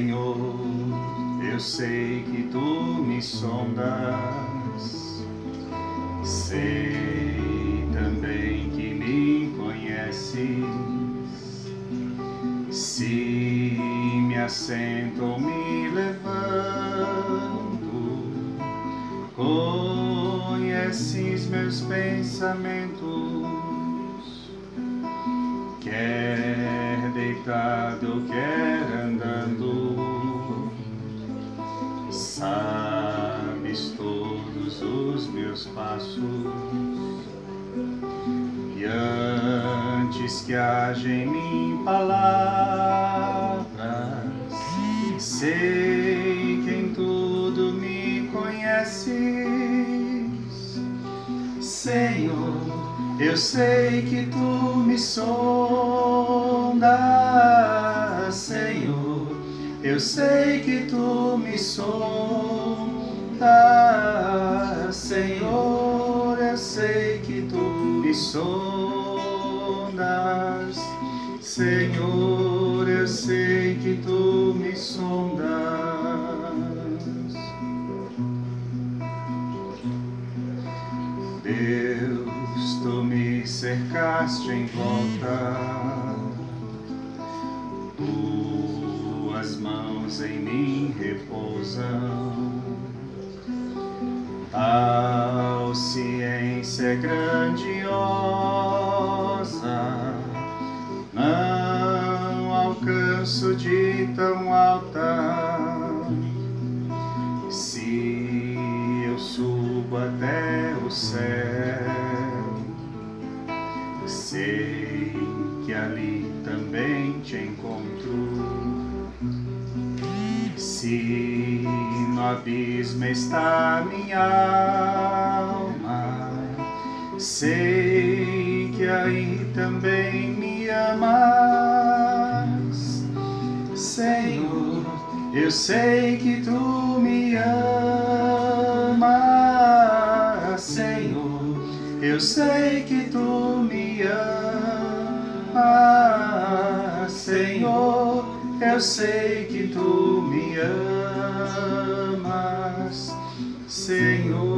Senhor, eu sei que tu me sondas, sei também que me conheces. Se me assento ou me levanto, conheces meus pensamentos. Quer deitado, quer andando, sabes todos os meus passos. E antes que haja em mim palavras, sei que em tudo me conheces. Senhor, eu sei que tu me sondas. Senhor, eu sei que tu me sondas. Senhor, eu sei que tu me sondas. Senhor, eu sei que tu me sondas. Deus, tu me cercaste em volta, tuas mãos em mim repousam. Tal ciência grandiosa, não alcanço de tão alta. Se eu subo até o céu, sei que ali também te encontro. Se no abismo está minha alma, sei que aí também me amas. Senhor, eu sei que tu me amas. Senhor, eu sei que tu me amas. Senhor, eu sei que tu me amas. Senhor,